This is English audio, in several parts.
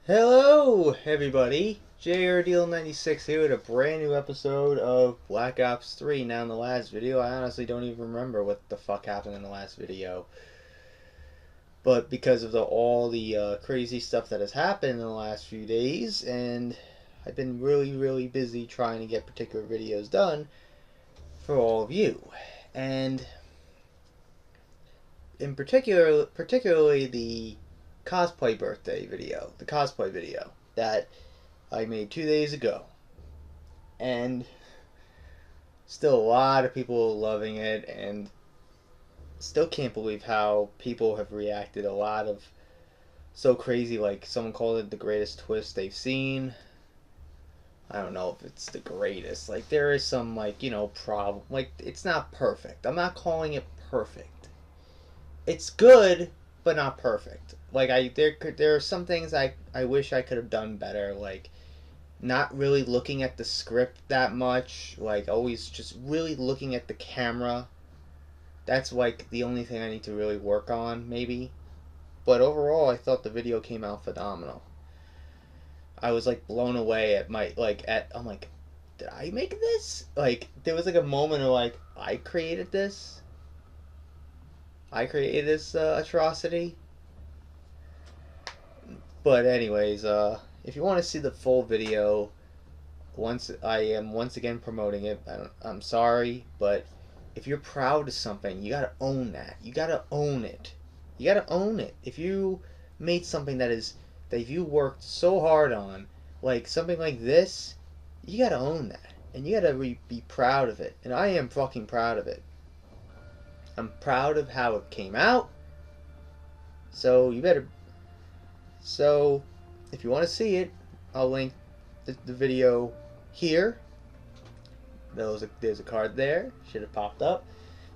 Hello, everybody. JRDeal96 here with a brand new episode of Black Ops 3. Now, in the last video, I honestly don't even remember what the fuck happened in the last video. But because of all the crazy stuff that has happened in the last few days, and I've been really busy trying to get particular videos done for all of you. And in particularly the cosplay birthday video, the cosplay video that I made 2 days ago, and still a lot of people loving it, and still can't believe how people have reacted. A lot of so crazy, like someone called it the greatest twist they've seen. I don't know if it's the greatest. Like there is some problem. Like it's not perfect. I'm not calling it perfect. It's good, but not perfect. Like there are some things I wish I could have done better. Like not really looking at the script that much, like always just really looking at the camera. That's like the only thing I need to really work on, maybe. But overall, I thought the video came out phenomenal. I was like blown away at I'm like, did I make this? Like there was like a moment of like, I created this. I created this atrocity. But anyways, if you want to see the full video, I am once again promoting it. I'm sorry, but if you're proud of something, you gotta own that. You gotta own it. You gotta own it. If you made something that you worked so hard on, like something like this, you gotta own that, and you gotta be proud of it. And I am fucking proud of it. I'm proud of how it came out. So you better. So if you want to see it, I'll link the video here. There's a card there. Should have popped up.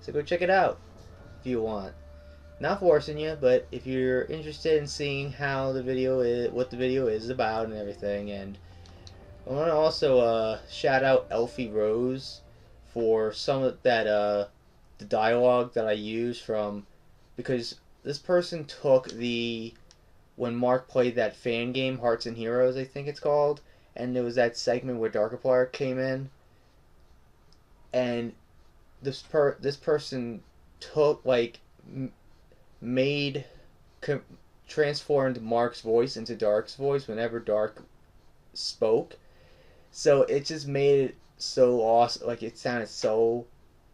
So go check it out if you want. Not forcing you, but if you're interested in seeing how the video is, what the video is about, and everything. And I want to also shout out Elfie Rose for some of that the dialogue that I used from, because this person took when Mark played that fan game, Hearts and Heroes, I think it's called, and there was that segment where Darkiplier came in, and this person took made transformed Mark's voice into Dark's voice whenever Dark spoke, so it just made it so awesome. Like it sounded so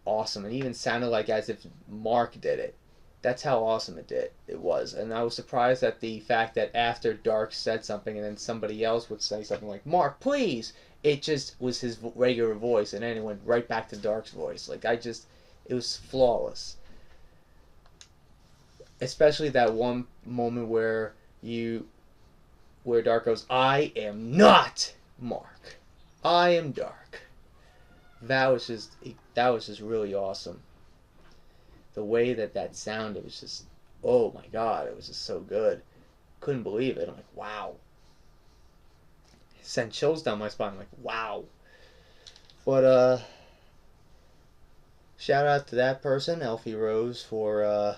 awesome, and even sounded like as if Mark did it. That's how awesome it was. And I was surprised at the fact that after Dark said something and then somebody else would say something like, Mark, please, it just was his regular voice, and then it went right back to Dark's voice. It was flawless. Especially that one moment where Dark goes, I am not Mark. I am Dark. That was just really awesome. The way that sounded was just, oh my god, it was just so good. Couldn't believe it. I'm like, wow. It sent chills down my spine. I'm like, wow. But shout out to that person, Elfie Rose, for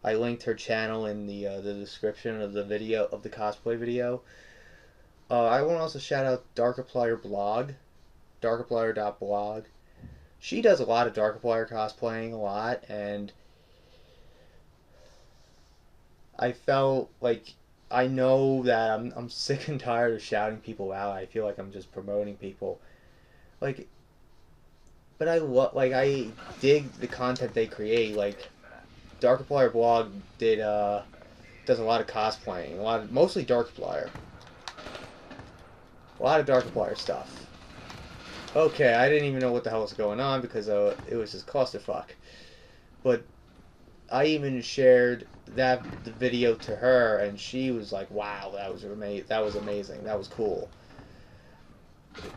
I linked her channel in the description of the video, of the cosplay video. I want to also shout out Darkiplier blog, darkiplier.blog. She does a lot of Darkiplier cosplaying, a lot, and I felt like, I know that I'm sick and tired of shouting people out. I feel like I'm just promoting people, like, but I dig the content they create. Like Darkiplier blog does a lot of cosplaying, mostly Darkiplier, a lot of Darkiplier stuff. Okay, I didn't even know what the hell was going on because it was just clusterfuck. But I even shared the video to her, and she was like, "Wow, that was amazing. That was cool."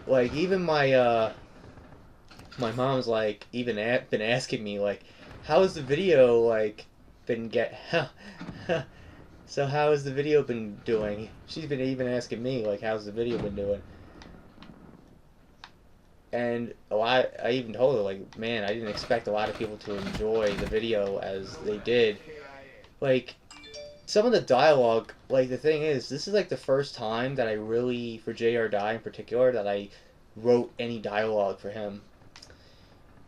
Like even my mom's like even been asking me like, "How is the video like been So how has the video been doing?" She's been even asking me like, "How's the video been doing?" And I even told her, like, man, I didn't expect a lot of people to enjoy the video as they did. Like, some of the dialogue, like the thing is, this is like the first time that I really, for J.R. Dye in particular, that I wrote any dialogue for him.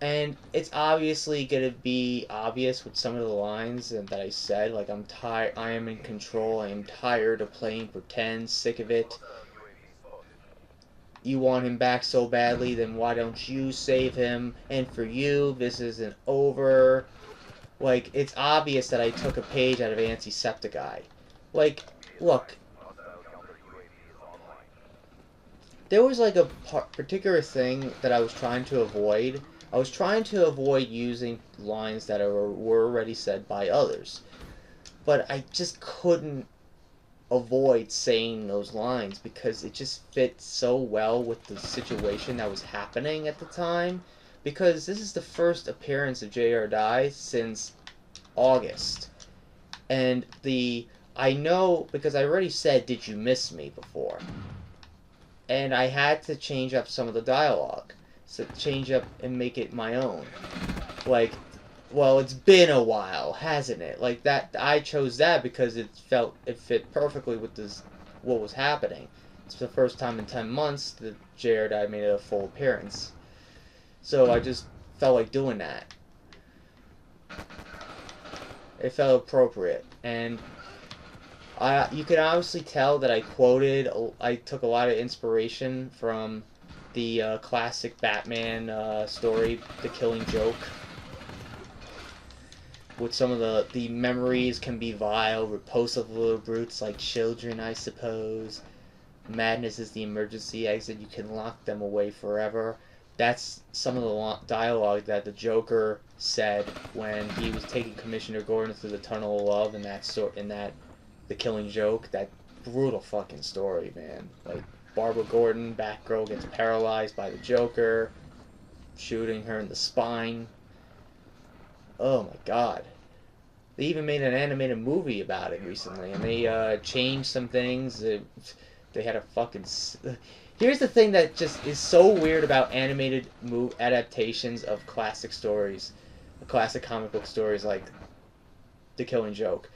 And it's obviously gonna be obvious with some of the lines that I said, like I'm tired, I am in control, I am tired of playing pretend, sick of it. You want him back so badly, then why don't you save him? And for you, this isn't over. Like, it's obvious that I took a page out of Antisepticeye. Like, look, there was like a particular thing that I was trying to avoid. I was trying to avoid using lines that were already said by others. But I just couldn't avoid saying those lines because it just fit so well with the situation that was happening at the time. Because this is the first appearance of J.R. Dye since August. And I know because I already said, "Did you miss me?" before. And I had to change up some of the dialogue. So change up and make it my own. Like, well, it's been a while, hasn't it? Like that, I chose that because it fit perfectly with what was happening. It's the first time in 10 months that Jared I made a full appearance. So I just felt like doing that. It felt appropriate. And you can obviously tell that I took a lot of inspiration from the classic Batman story, The Killing Joke. With some of the memories can be vile, repulsive little brutes like children, I suppose. Madness is the emergency exit, you can lock them away forever. That's some of the dialogue that the Joker said when he was taking Commissioner Gordon through the Tunnel of Love in that The Killing Joke. That brutal fucking story, man. Like, Barbara Gordon, Batgirl, gets paralyzed by the Joker, shooting her in the spine. Oh my god. They even made an animated movie about it recently, and they changed some things. They had a fucking... Here's the thing that just is so weird about animated adaptations of classic stories, classic comic book stories like The Killing Joke.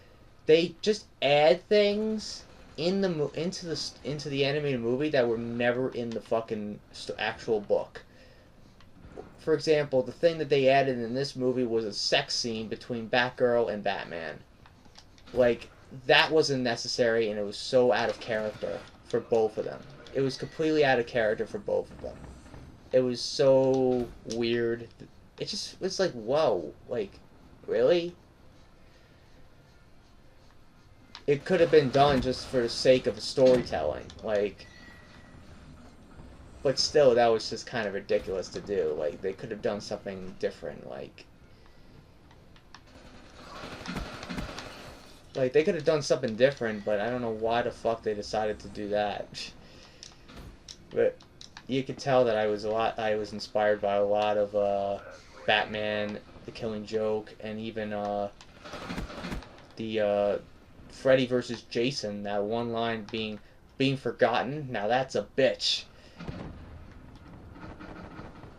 They just add things into the animated movie that were never in the fucking actual book. For example, the thing that they added in this movie was a sex scene between Batgirl and Batman. Like, that wasn't necessary, and it was so out of character for both of them. It was completely out of character for both of them. It was so weird. It just was like, whoa, like, really? It could have been done just for the sake of storytelling, like... But still, that was just kind of ridiculous to do. Like, they could have done something different, like... Like, they could have done something different, but I don't know why the fuck they decided to do that. But you could tell that I was inspired by a lot of Batman, The Killing Joke, and even the Freddy versus Jason, that one line being forgotten. Now that's a bitch.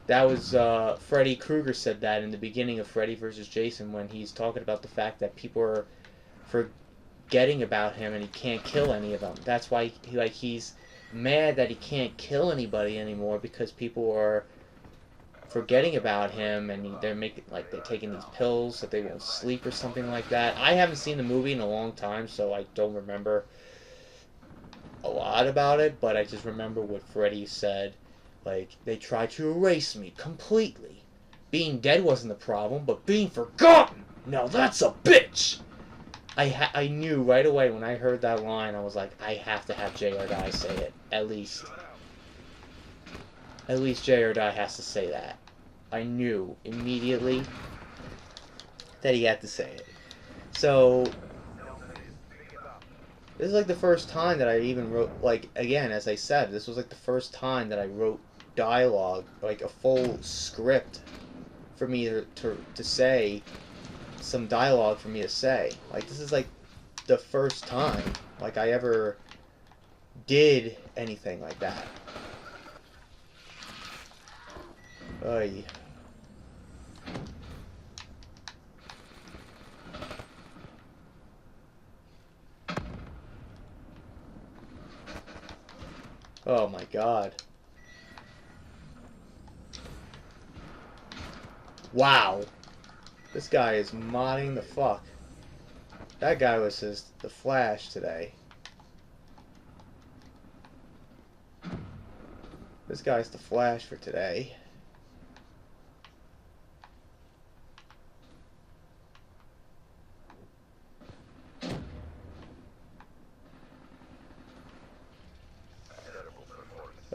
That was Freddy Krueger said that in the beginning of Freddy versus Jason when he's talking about the fact that people are forgetting about him and he can't kill any of them. That's why he's mad that he can't kill anybody anymore because people are forgetting about him and they're taking these pills that they won't sleep or something like that. I haven't seen the movie in a long time, so I don't remember a lot about it, but I just remember what Freddy said. Like, they tried to erase me completely. Being dead wasn't the problem, but being forgotten! Now that's a bitch! I knew right away when I heard that line, I was like, I have to have J.R. Dye say it. At least J.R. Dye has to say that. I knew immediately that he had to say it. So, this is like the first time that I even wrote, like, again, as I said, this was like the first time that I wrote dialogue, like a full script for me to say, some dialogue for me to say. Like, this is like the first time like I ever did anything like that. Oy. Oh my god. Wow. This guy is modding the fuck. That guy was just the Flash today. This guy's the Flash for today.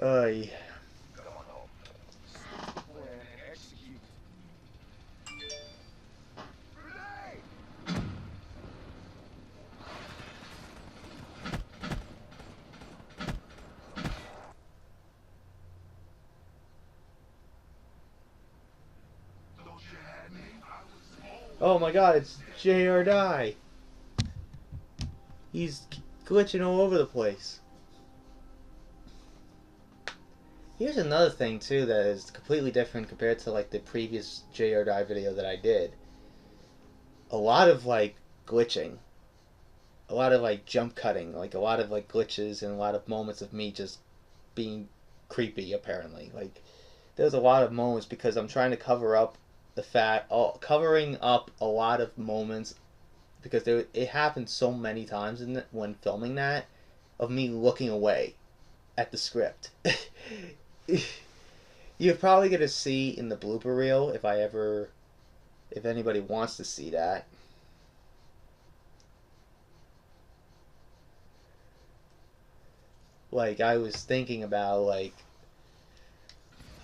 Ay. Oh my god, it's J.R. Dye. He's glitching all over the place. Here's another thing too that is completely different compared to like the previous J.R. Dye video that I did. A lot of like glitching. A lot of like jump cutting, like a lot of like glitches and a lot of moments of me just being creepy apparently. Like there's a lot of moments because I'm trying to cover up the fact, covering up a lot of moments because it happened so many times when filming that of me looking away at the script. You're probably gonna see in the blooper reel if anybody wants to see that. Like I was thinking about I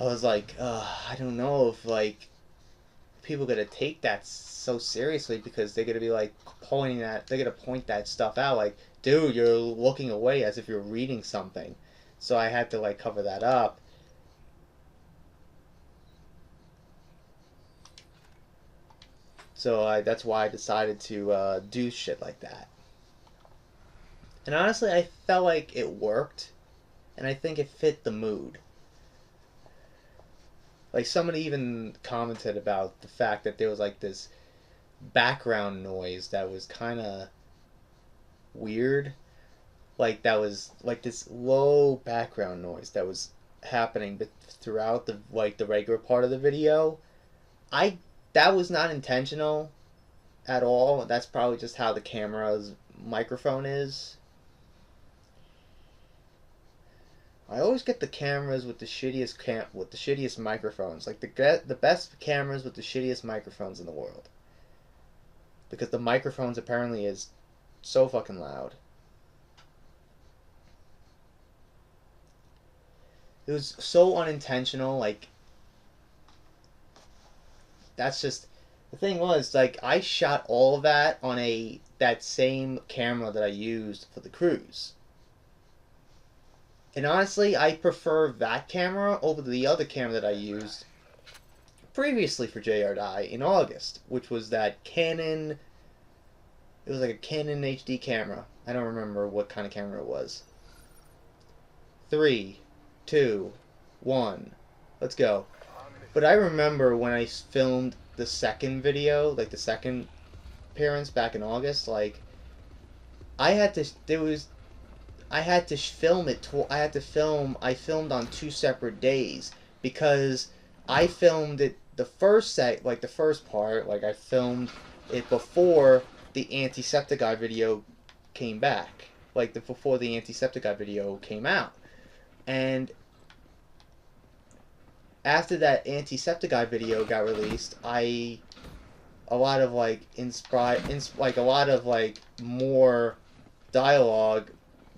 was like, I don't know if like people gonna take that so seriously because they're gonna be like they're gonna point that stuff out like, dude, you're looking away as if you're reading something. So I had to like cover that up. So that's why I decided to do shit like that. And honestly, I felt like it worked, and I think it fit the mood. Like somebody even commented about the fact that there was like this background noise that was kind of weird. Like that was like this low background noise that was happening throughout the regular part of the video. I That was not intentional at all. That's probably just how the camera's microphone is. I always get the cameras with the shittiest microphones. Like the best cameras with the shittiest microphones in the world. Because the microphones apparently is so fucking loud. It was so unintentional, like that's just the thing was like I shot all of that on that same camera that I used for the cruise. And honestly, I prefer that camera over the other camera that I used previously for JR Dye in August, which was that Canon. It was like a Canon HD camera. I don't remember what kind of camera it was. 3, 2, 1, let's go. But I remember when I filmed the second video, like the second appearance back in August, like I had to film it. I filmed on 2 separate days because I filmed it the first part. Like I filmed it before the Antisepticeye video came back. Before the Antisepticeye video came out, and after that Antisepticeye video got released, a lot of more dialogue.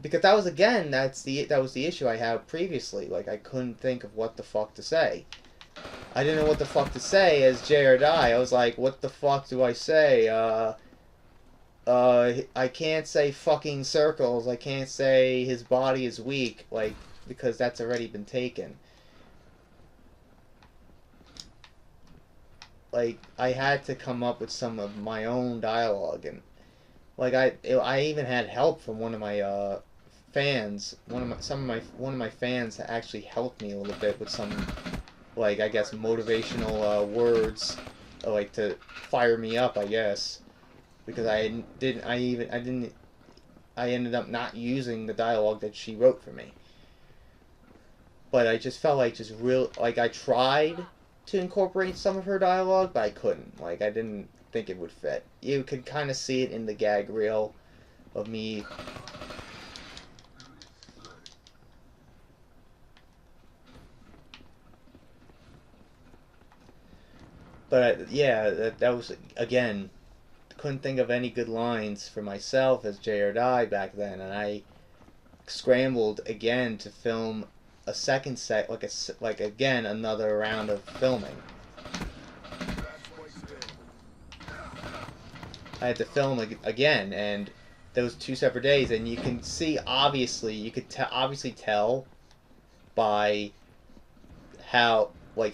Because that was the issue I had previously. Like I couldn't think of what the fuck to say. I didn't know what the fuck to say as J.R. Dye. I was like, what the fuck do I say? I can't say fucking circles. I can't say his body is weak, because that's already been taken. I had to come up with some of my own dialogue, and I even had help from one of my fans. One of my fans actually helped me a little bit with some, I guess, motivational words, to fire me up, I guess, because I ended up not using the dialogue that she wrote for me. but I just felt like like I tried to incorporate some of her dialogue, but I couldn't. Like I didn't think it would fit. You could kind of see it in the gag reel of me. But yeah, that was again. Couldn't think of any good lines for myself as J or Die back then, and I scrambled again to film a second set, like again another round of filming. I had to film again, and there was 2 separate days, and you can see obviously you could obviously tell by how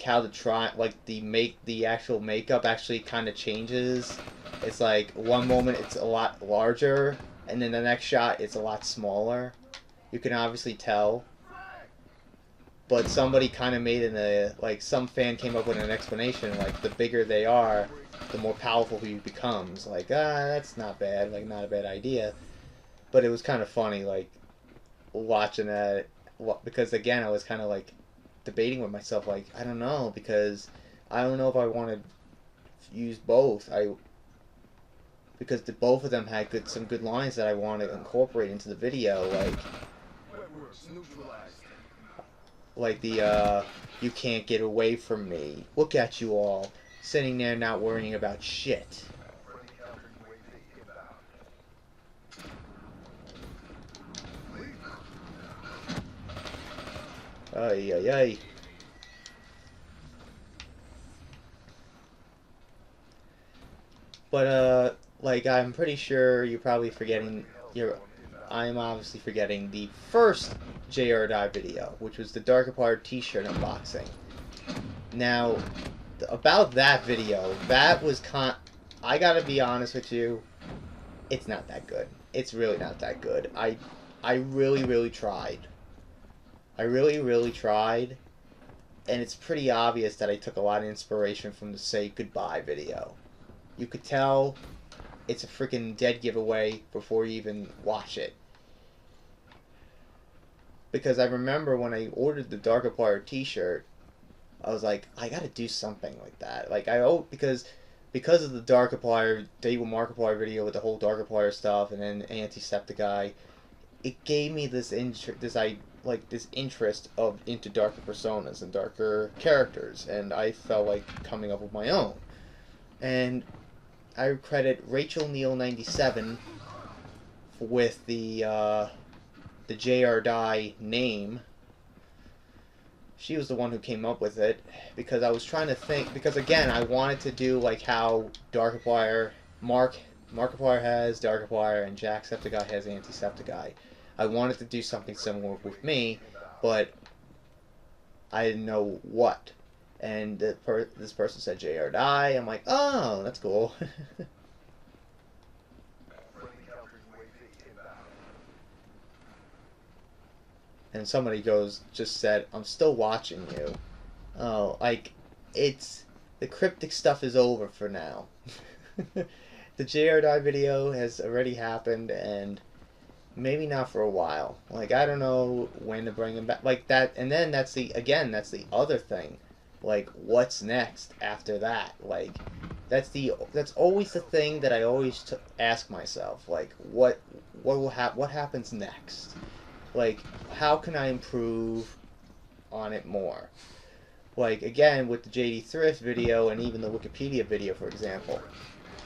how the actual makeup actually kind of changes. It's like one moment it's a lot larger, and then the next shot it's a lot smaller. You can obviously tell. But somebody kind of made some fan came up with an explanation, like the bigger they are, the more powerful he becomes. Like, that's not bad, like not a bad idea. But it was kind of funny, like watching that, because again I was kind of like debating with myself, like I don't know, because I don't know if I want to use both. Because both of them had some good lines that I want to incorporate into the video, like the you can't get away from me. Look at you all sitting there not worrying about shit. Ay ay ay. But like I'm pretty sure you're probably forgetting I'm obviously forgetting the first JR Die video, which was the Darkiplier t-shirt unboxing. Now, about that video, that was I gotta be honest with you, it's not that good. It's really not that good. I really, really tried. I really, really tried, and it's pretty obvious that I took a lot of inspiration from the Say Goodbye video. You could tell it's a freaking dead giveaway before you even watch it. Because I remember when I ordered the Darkiplier t-shirt, I was like, I gotta do something like that. Like because of the Darkiplier, David Markiplier video with the whole Darkiplier stuff, and then Antisepticeye, it gave me this interest into darker personas and darker characters, and I felt like coming up with my own. And I credit Rachel Neal 97 with the JR Die name. She was the one who came up with it, because I was trying to think, because again I wanted to do like how Darkiplier Markiplier has Darkiplier and Jacksepticeye has Antisepticeye. I wanted to do something similar with me, but I didn't know what. And this person said JR Die. I'm like, oh, that's cool. And somebody just said, I'm still watching you. Oh, like, the cryptic stuff is over for now. The JR Die video has already happened, and maybe not for a while. Like, I don't know when to bring him back. Like, that, and then that's the other thing. Like, what's next after that? Like, that's always the thing that I always ask myself. Like, what happens next? Like, how can I improve on it more? Like, again, with the JD Thrift video and even the Wikipedia video, for example.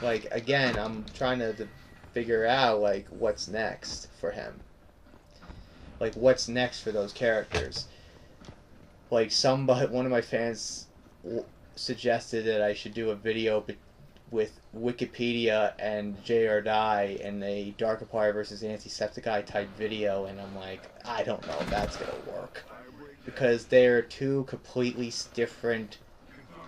Like, again, I'm trying to figure out, like, what's next for him. Like, what's next for those characters. Like, one of my fans suggested that I should do a video with Wikipedia and JR Die and a Darkiplier versus Antisepticeye type video, and I'm like, I don't know if that's gonna work, because they're two completely different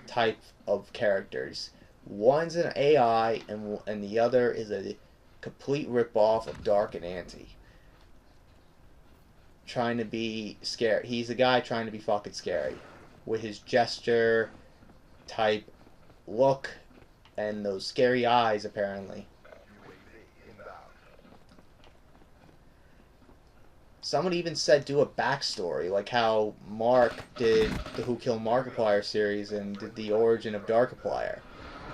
type of characters. One's an AI, and the other is a complete ripoff of Dark and Anti. Trying to be scary. He's a guy trying to be fucking scary with his gesture type look and those scary eyes, apparently. Someone even said do a backstory, like how Mark did the Who Killed Markiplier series and did the origin of Darkiplier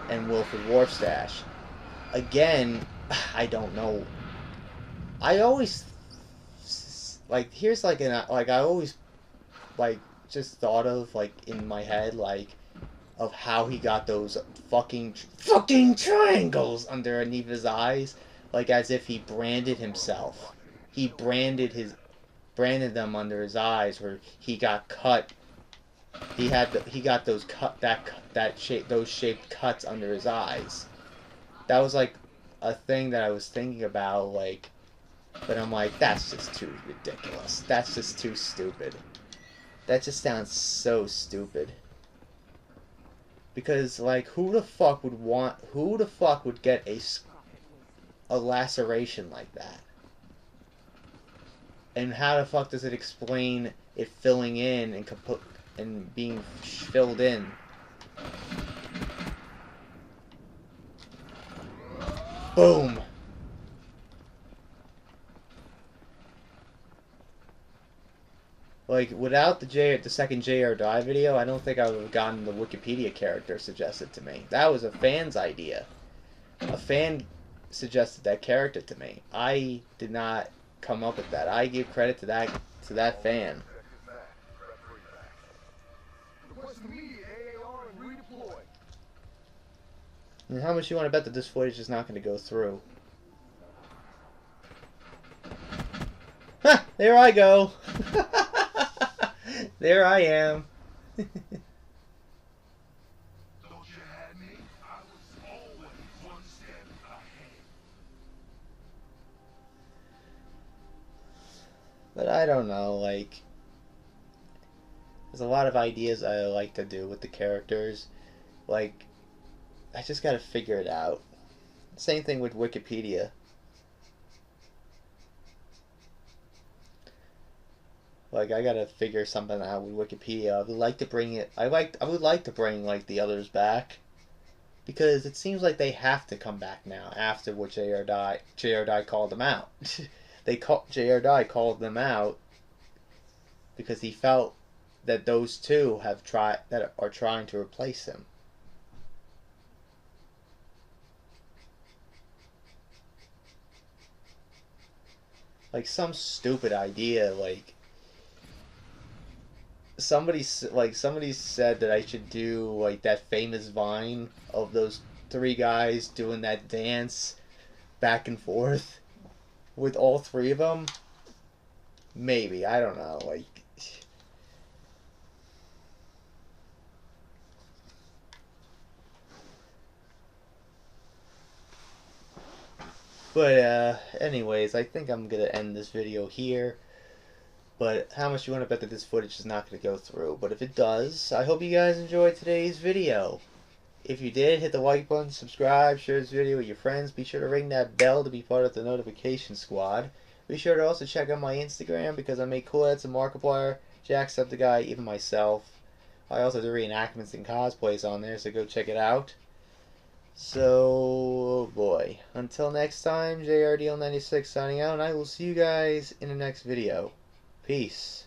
and Wilfred Warfstache. Again, I don't know. I always like here's like an like I always like just thought of like in my head like of how he got those fucking triangles underneath his eyes, like as if he branded himself. He branded them under his eyes where he got cut. He got that shape those shaped cuts under his eyes. That was like a thing that I was thinking about, like, but I'm like, that's just too ridiculous. That's just too stupid. That just sounds so stupid. Because, like, who the fuck would get a laceration like that? And how the fuck does it explain it filling in and being filled in? Boom! Like, without the second JR Die video, I don't think I would have gotten the Wikipedia character suggested to me. That was a fan's idea. A fan suggested that character to me. I did not come up with that. I give credit to that fan. And how much you want to bet that this footage is not going to go through? Ha! There I go! There I am. But I don't know, like, there's a lot of ideas I like to do with the characters. Like, I just gotta figure it out. Same thing with Wikipedia. Like, I gotta figure something out with Wikipedia. I would like to bring it. I would like to bring like the others back, because it seems like they have to come back now after what JR Die called them out. JR Die called them out because he felt that those two are trying to replace him. Like some stupid idea, like somebody said that I should do like that famous Vine of those three guys doing that dance back and forth with all three of them. Maybe, I don't know, like, but anyways, I think I'm gonna end this video here. But how much you want to bet that this footage is not going to go through? But if it does, I hope you guys enjoyed today's video. If you did, hit the like button, subscribe, share this video with your friends. Be sure to ring that bell to be part of the notification squad. Be sure to also check out my Instagram because I make cool edits of Markiplier, Jacksepticeye, even myself. I also do reenactments and cosplays on there, so go check it out. So, oh boy. Until next time, JRDL96 signing out, and I will see you guys in the next video. Peace.